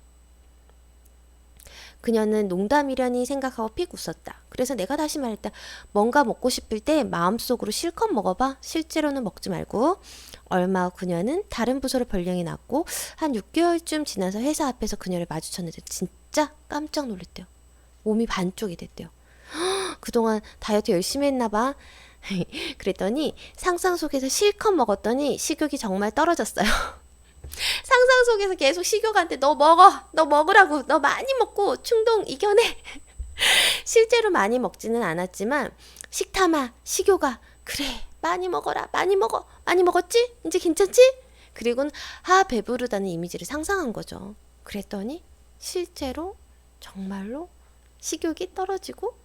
그녀는 농담이려니 생각하고 픽 웃었다. 그래서 내가 다시 말했다. 뭔가 먹고 싶을 때 마음속으로 실컷 먹어봐. 실제로는 먹지 말고. 얼마 후 그녀는 다른 부서로 변경이 났고 한 6개월쯤 지나서 회사 앞에서 그녀를 마주쳤는데 진짜 깜짝 놀랐대요. 몸이 반쪽이 됐대요. 그동안 다이어트 열심히 했나 봐. 그랬더니 상상 속에서 실컷 먹었더니 식욕이 정말 떨어졌어요. 상상 속에서 계속 식욕한테 너 먹어, 너 먹으라고, 너 많이 먹고 충동 이겨내. 실제로 많이 먹지는 않았지만 식탐아, 식욕아, 그래 많이 먹어라, 많이 먹어, 많이 먹었지? 이제 괜찮지? 그리고는 배부르다는 이미지를 상상한 거죠. 그랬더니 실제로 정말로 식욕이 떨어지고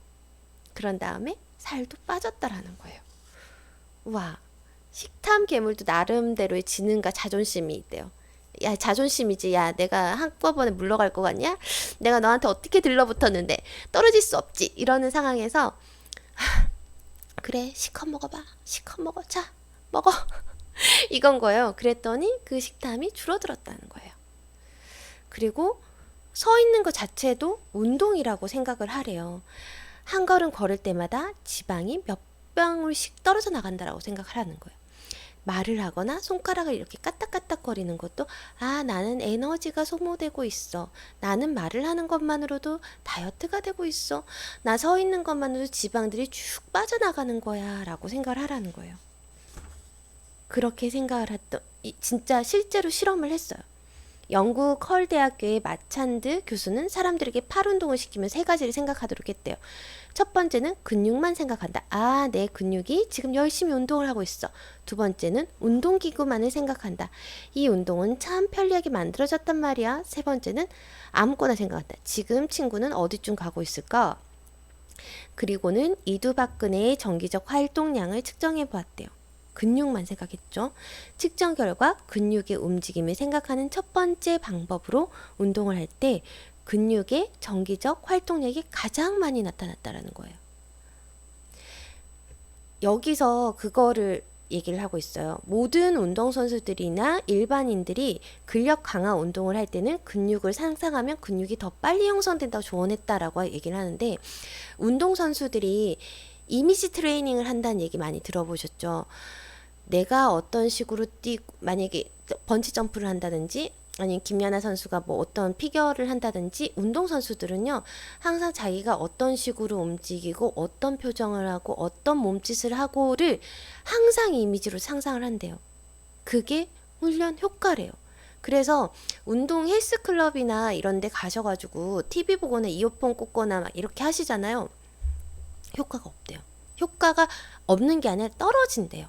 그런 다음에 살도 빠졌다라는 거예요. 와, 식탐 괴물도 나름대로의 지능과 자존심이 있대요. 야, 자존심이지. 야, 내가 한꺼번에 물러갈 것 같냐? 내가 너한테 어떻게 들러붙었는데 떨어질 수 없지. 이러는 상황에서 그래, 실컷 먹어봐. 실컷 먹어. 자, 먹어. 이건 거예요. 그랬더니 그 식탐이 줄어들었다는 거예요. 그리고 서 있는 것 자체도 운동이라고 생각을 하래요. 한 걸음 걸을 때마다 지방이 몇 방울씩 떨어져 나간다라고 생각을 하는 거예요. 말을 하거나 손가락을 이렇게 까딱까딱거리는 것도 나는 에너지가 소모되고 있어. 나는 말을 하는 것만으로도 다이어트가 되고 있어. 나 서 있는 것만으로도 지방들이 쭉 빠져나가는 거야 라고 생각을 하라는 거예요. 그렇게 생각을 했던 진짜 실제로 실험을 했어요. 영국 컬 대학교의 마찬드 교수는 사람들에게 팔 운동을 시키면 세 가지를 생각하도록 했대요. 첫 번째는 근육만 생각한다. 아, 내 근육이 지금 열심히 운동을 하고 있어. 두 번째는 운동기구만을 생각한다. 이 운동은 참 편리하게 만들어졌단 말이야. 세 번째는 아무거나 생각한다. 지금 친구는 어디쯤 가고 있을까? 그리고는 이두박근혜의 정기적 활동량을 측정해 보았대요. 근육만 생각했죠. 측정 결과 근육의 움직임을 생각하는 첫 번째 방법으로 운동을 할 때 근육의 정기적 활동량이 가장 많이 나타났다라는 거예요. 여기서 그거를 얘기를 하고 있어요. 모든 운동선수들이나 일반인들이 근력 강화 운동을 할 때는 근육을 상상하면 근육이 더 빨리 형성된다고 조언했다라고 얘기를 하는데, 운동선수들이 이미지 트레이닝을 한다는 얘기 많이 들어보셨죠? 내가 어떤 식으로 만약에 번지 점프를 한다든지 아니면 김연아 선수가 뭐 어떤 피겨를 한다든지, 운동선수들은요 항상 자기가 어떤 식으로 움직이고 어떤 표정을 하고 어떤 몸짓을 하고를 항상 이미지로 상상을 한대요. 그게 훈련 효과래요. 그래서 운동 헬스클럽이나 이런 데 가셔가지고 TV 보거나 이어폰 꽂거나 막 이렇게 하시잖아요. 효과가 없대요. 효과가 없는 게 아니라 떨어진대요.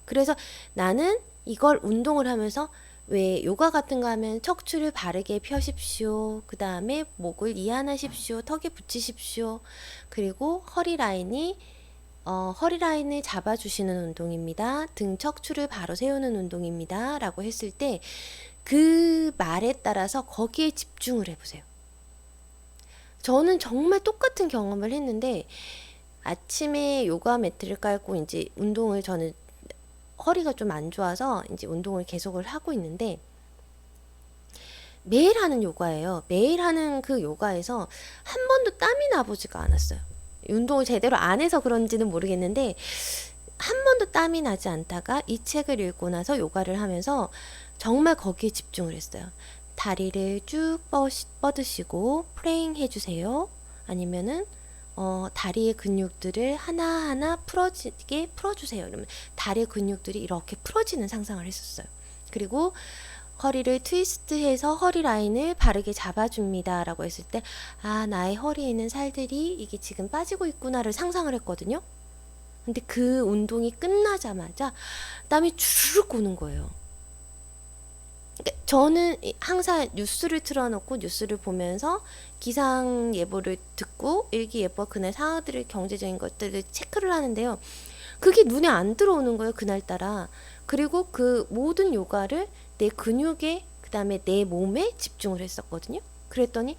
그래서 나는 이걸 운동을 하면서, 왜 요가 같은 거 하면 척추를 바르게 펴십시오. 그 다음에 목을 이완하십시오. 턱에 붙이십시오. 그리고 허리 라인을 잡아주시는 운동입니다. 등 척추를 바로 세우는 운동입니다. 라고 했을 때 그 말에 따라서 거기에 집중을 해보세요. 저는 정말 똑같은 경험을 했는데, 아침에 요가 매트를 깔고 이제 운동을, 저는 허리가 좀 안 좋아서 이제 운동을 계속을 하고 있는데, 매일 하는 요가예요. 매일 하는 그 요가에서 한 번도 땀이 나보지가 않았어요. 운동을 제대로 안 해서 그런지는 모르겠는데 한 번도 땀이 나지 않다가 이 책을 읽고 나서 요가를 하면서 정말 거기에 집중을 했어요. 다리를 쭉 뻗으시고 프레잉 해주세요. 아니면은 다리의 근육들을 하나하나 풀어지게 풀어주세요. 이러면 다리의 근육들이 이렇게 풀어지는 상상을 했었어요. 그리고 허리를 트위스트해서 허리 라인을 바르게 잡아줍니다 라고 했을 때, 아, 나의 허리에 있는 살들이 이게 지금 빠지고 있구나를 상상을 했거든요. 근데 그 운동이 끝나자마자 땀이 주르륵 오는 거예요. 그러니까 저는 항상 뉴스를 틀어놓고 뉴스를 보면서 기상 예보를 듣고 일기예보, 그날 상황들을, 경제적인 것들을 체크를 하는데요. 그게 눈에 안 들어오는 거예요, 그날따라. 그리고 그 모든 요가를 내 근육에, 그 다음에 내 몸에 집중을 했었거든요. 그랬더니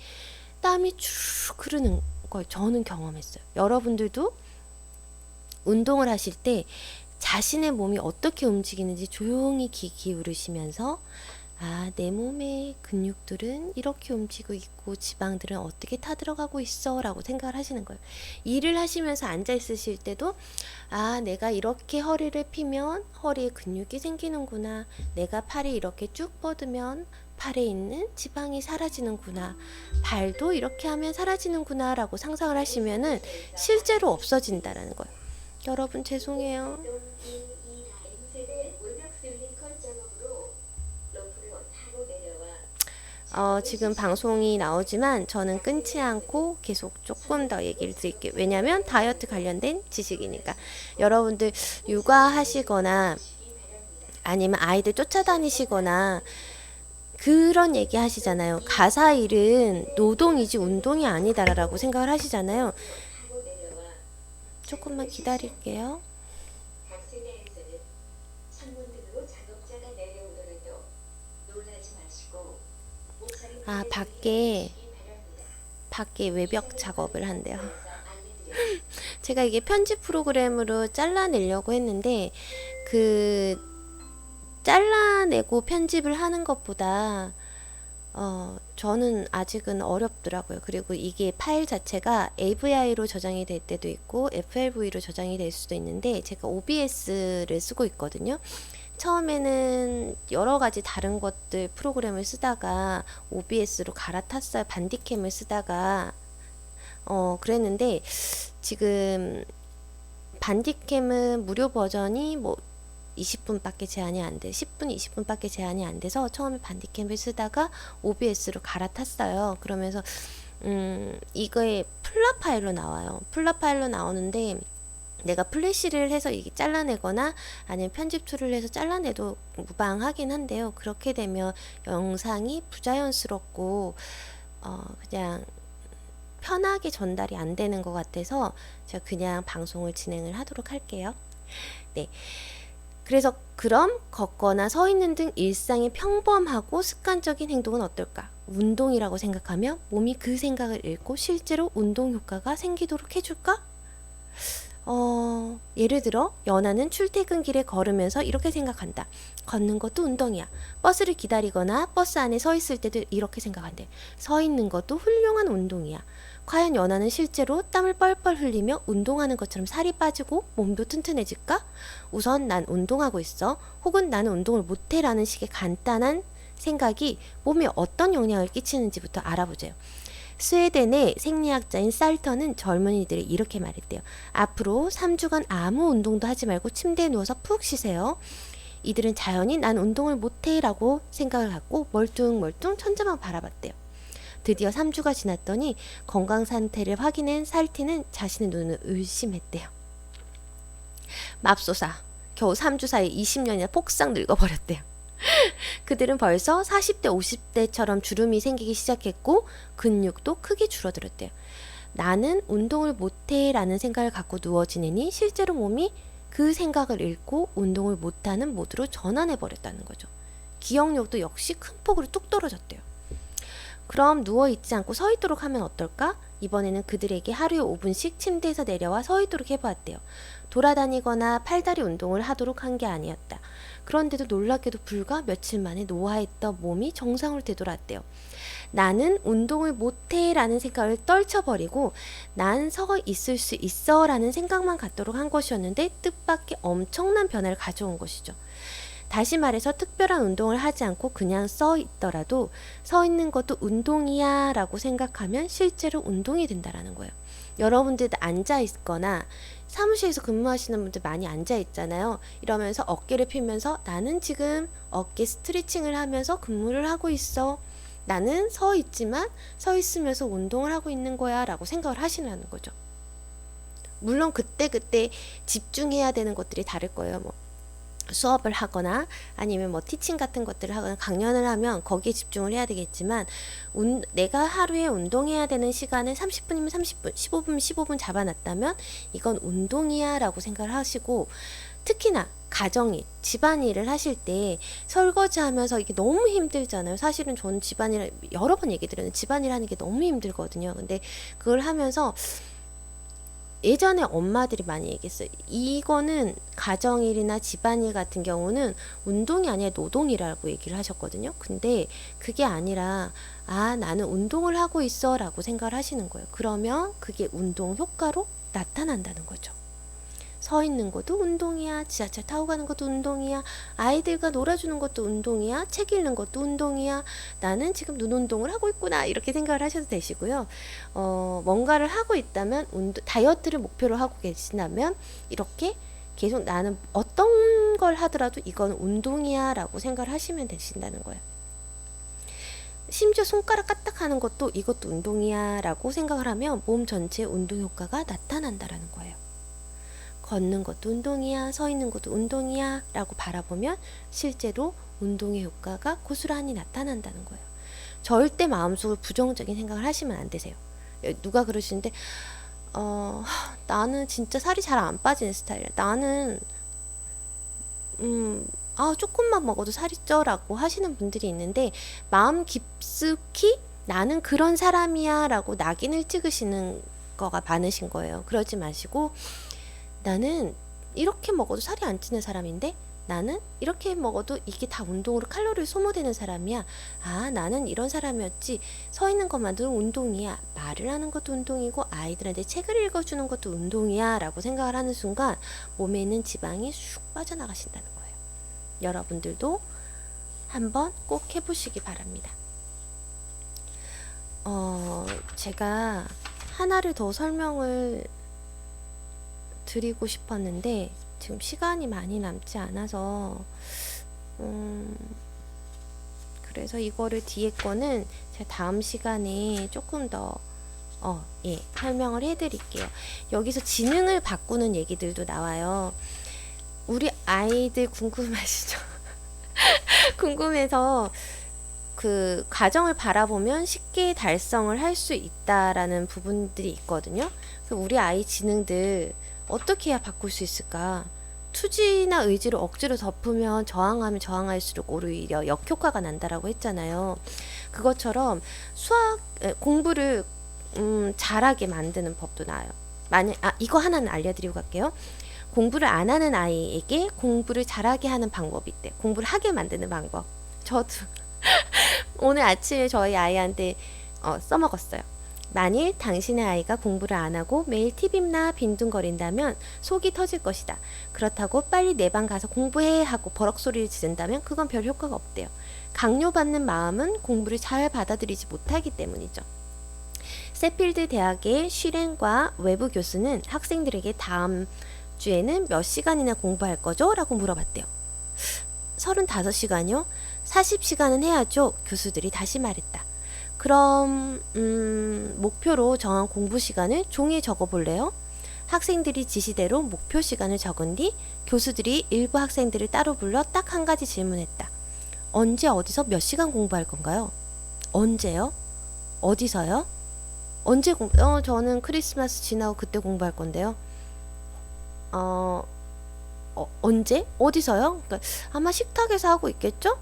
땀이 쭉 흐르는 걸 저는 경험했어요. 여러분들도 운동을 하실 때 자신의 몸이 어떻게 움직이는지 조용히 귀 기울이시면서, 아, 내 몸의 근육들은 이렇게 움직이고 있고 지방들은 어떻게 타들어가고 있어 라고 생각을 하시는 거예요. 일을 하시면서 앉아 있으실 때도, 아, 내가 이렇게 허리를 펴면 허리에 근육이 생기는구나, 내가 팔이 이렇게 쭉 뻗으면 팔에 있는 지방이 사라지는구나, 발도 이렇게 하면 사라지는구나 라고 상상을 하시면은 실제로 없어진다라는 거예요. 여러분 죄송해요. 지금 방송이 나오지만 저는 끊지 않고 계속 조금 더 얘기를 드릴게요. 왜냐면 다이어트 관련된 지식이니까. 여러분들 육아 하시거나 아니면 아이들 쫓아다니시거나 그런 얘기 하시잖아요. 가사 일은 노동이지 운동이 아니다라고 생각을 하시잖아요. 조금만 기다릴게요. 아, 밖에 외벽 작업을 한대요. 제가 이게 편집 프로그램으로 잘라내려고 했는데, 그 잘라내고 편집을 하는 것보다 저는 아직은 어렵더라고요. 그리고 이게 파일 자체가 AVI로 저장이 될 때도 있고 FLV로 저장이 될 수도 있는데, 제가 OBS를 쓰고 있거든요. 처음에는 여러 가지 다른 것들 프로그램을 쓰다가 OBS로 갈아탔어요. 반디캠을 쓰다가 그랬는데 지금 반디캠은 무료 버전이 뭐 20분밖에 제한이 안 돼. 10분, 20분밖에 제한이 안 돼서 처음에 반디캠을 쓰다가 OBS로 갈아탔어요. 그러면서 이거에 플랍 파일로 나와요. 플랍 파일로 나오는데 내가 플래시를 해서 이게 잘라내거나 아니면 편집 툴을 해서 잘라내도 무방하긴 한데요. 그렇게 되면 영상이 부자연스럽고 그냥 편하게 전달이 안 되는 것 같아서 제가 그냥 방송을 진행을 하도록 할게요. 네. 그래서 그럼 걷거나 서 있는 등 일상의 평범하고 습관적인 행동은 어떨까? 운동이라고 생각하며 몸이 그 생각을 읽고 실제로 운동 효과가 생기도록 해줄까? 예를 들어 연하는 출퇴근길에 걸으면서 이렇게 생각한다. 걷는 것도 운동이야. 버스를 기다리거나 버스 안에 서 있을 때도 이렇게 생각한대. 서 있는 것도 훌륭한 운동이야. 과연 연하는 실제로 땀을 뻘뻘 흘리며 운동하는 것처럼 살이 빠지고 몸도 튼튼해질까? 우선 난 운동하고 있어. 혹은 나는 운동을 못해 라는 식의 간단한 생각이 몸에 어떤 영향을 끼치는지부터 알아보세요. 스웨덴의 생리학자인 살터는 젊은이들이 이렇게 말했대요. 앞으로 3주간 아무 운동도 하지 말고 침대에 누워서 푹 쉬세요. 이들은 자연히 난 운동을 못해 라고 생각을 갖고 멀뚱멀뚱 천장만 바라봤대요. 드디어 3주가 지났더니 건강 상태를 확인한 살티는 자신의 눈을 의심했대요. 맙소사, 겨우 3주 사이 20년이나 폭삭 늙어버렸대요. 그들은 벌써 40대, 50대처럼 주름이 생기기 시작했고 근육도 크게 줄어들었대요. 나는 운동을 못해 라는 생각을 갖고 누워 지내니 실제로 몸이 그 생각을 읽고 운동을 못하는 모드로 전환해버렸다는 거죠. 기억력도 역시 큰 폭으로 뚝 떨어졌대요. 그럼 누워있지 않고 서 있도록 하면 어떨까? 이번에는 그들에게 하루에 5분씩 침대에서 내려와 서 있도록 해보았대요. 돌아다니거나 팔다리 운동을 하도록 한 게 아니었다. 그런데도 놀랍게도 불과 며칠 만에 노화했던 몸이 정상으로 되돌아왔대요. 나는 운동을 못해 라는 생각을 떨쳐버리고 난 서 있을 수 있어 라는 생각만 갖도록 한 것이었는데 뜻밖의 엄청난 변화를 가져온 것이죠. 다시 말해서 특별한 운동을 하지 않고 그냥 서 있더라도 서 있는 것도 운동이야 라고 생각하면 실제로 운동이 된다라는 거예요. 여러분들도 앉아 있거나 사무실에서 근무하시는 분들 많이 앉아 있잖아요. 이러면서 어깨를 펴면서 나는 지금 어깨 스트레칭을 하면서 근무를 하고 있어. 나는 서 있지만 서 있으면서 운동을 하고 있는 거야 라고 생각을 하시는 거죠. 물론 그때그때 집중해야 되는 것들이 다를 거예요. 수업을 하거나 아니면 티칭 같은 것들을 하거나 강연을 하면 거기에 집중을 해야 되겠지만 내가 하루에 운동해야 되는 시간을 30분이면 30분, 15분이면 15분 잡아놨다면 이건 운동이야 라고 생각을 하시고 특히나 가정일, 집안일을 하실 때 설거지 하면서 이게 너무 힘들잖아요. 사실은 저는 집안일 여러 번 얘기 드렸는데 집안일 하는 게 너무 힘들거든요. 근데 그걸 하면서 예전에 엄마들이 많이 얘기했어요. 이거는 가정일이나 집안일 같은 경우는 운동이 아니라 노동이라고 얘기를 하셨거든요. 근데 그게 아니라 나는 운동을 하고 있어 라고 생각을 하시는 거예요. 그러면 그게 운동 효과로 나타난다는 거죠. 서 있는 것도 운동이야. 지하철 타고 가는 것도 운동이야. 아이들과 놀아주는 것도 운동이야. 책 읽는 것도 운동이야. 나는 지금 눈 운동을 하고 있구나. 이렇게 생각을 하셔도 되시고요. 뭔가를 하고 있다면 다이어트를 목표로 하고 계신다면 이렇게 계속 나는 어떤 걸 하더라도 이건 운동이야 라고 생각을 하시면 되신다는 거예요. 심지어 손가락 까딱하는 것도 이것도 운동이야 라고 생각을 하면 몸 전체에 운동 효과가 나타난다라는 거예요. 걷는 것도 운동이야, 서 있는 것도 운동이야 라고 바라보면 실제로 운동의 효과가 고스란히 나타난다는 거예요. 절대 마음속으로 부정적인 생각을 하시면 안 되세요. 누가 그러시는데 나는 진짜 살이 잘 안 빠지는 스타일이야. 나는 조금만 먹어도 살이 쪄 라고 하시는 분들이 있는데 마음 깊숙이 나는 그런 사람이야 라고 낙인을 찍으시는 거가 많으신 거예요. 그러지 마시고 나는 이렇게 먹어도 살이 안 찌는 사람인데 나는 이렇게 먹어도 이게 다 운동으로 칼로리를 소모되는 사람이야. 나는 이런 사람이었지. 서 있는 것만도 운동이야. 말을 하는 것도 운동이고 아이들한테 책을 읽어주는 것도 운동이야 라고 생각을 하는 순간 몸에 있는 지방이 쑥 빠져나가신다는 거예요. 여러분들도 한번 꼭 해보시기 바랍니다. 제가 하나를 더 설명을 드리고 싶었는데 지금 시간이 많이 남지 않아서 그래서 이거를 뒤에 거는 제가 다음 시간에 조금 더 예, 설명을 해드릴게요. 여기서 지능을 바꾸는 얘기들도 나와요. 우리 아이들 궁금하시죠? 궁금해서 그 과정을 바라보면 쉽게 달성을 할 수 있다라는 부분들이 있거든요. 그래서 우리 아이 지능들 어떻게 해야 바꿀 수 있을까? 투지나 의지를 억지로 덮으면 저항하면 저항할수록 오히려 역효과가 난다라고 했잖아요. 그것처럼 공부를 잘하게 만드는 법도 나와요. 이거 하나는 알려드리고 갈게요. 공부를 안 하는 아이에게 공부를 잘하게 하는 방법이 있대. 공부를 하게 만드는 방법. 저도 오늘 아침에 저희 아이한테 써먹었어요. 만일 당신의 아이가 공부를 안 하고 매일 TV나 빈둥거린다면 속이 터질 것이다. 그렇다고 빨리 내 방 가서 공부해 하고 버럭소리를 지른다면 그건 별 효과가 없대요. 강요받는 마음은 공부를 잘 받아들이지 못하기 때문이죠. 세필드 대학의 쉬렌과 외부 교수는 학생들에게 다음 주에는 몇 시간이나 공부할 거죠? 라고 물어봤대요. 35시간이요? 40시간은 해야죠. 교수들이 다시 말했다. 그럼 목표로 정한 공부 시간을 종이에 적어볼래요? 학생들이 지시대로 목표 시간을 적은 뒤 교수들이 일부 학생들을 따로 불러 딱 한 가지 질문했다. 언제 어디서 몇 시간 공부할 건가요? 언제요? 어디서요? 저는 크리스마스 지나고 그때 공부할 건데요. 언제? 어디서요? 그러니까 아마 식탁에서 하고 있겠죠?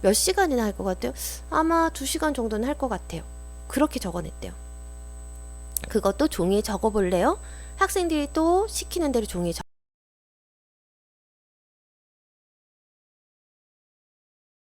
몇 시간이나 할 것 같아요? 아마 2시간 정도는 할 것 같아요. 그렇게 적어냈대요. 그것도 종이에 적어볼래요? 학생들이 또 시키는 대로 종이에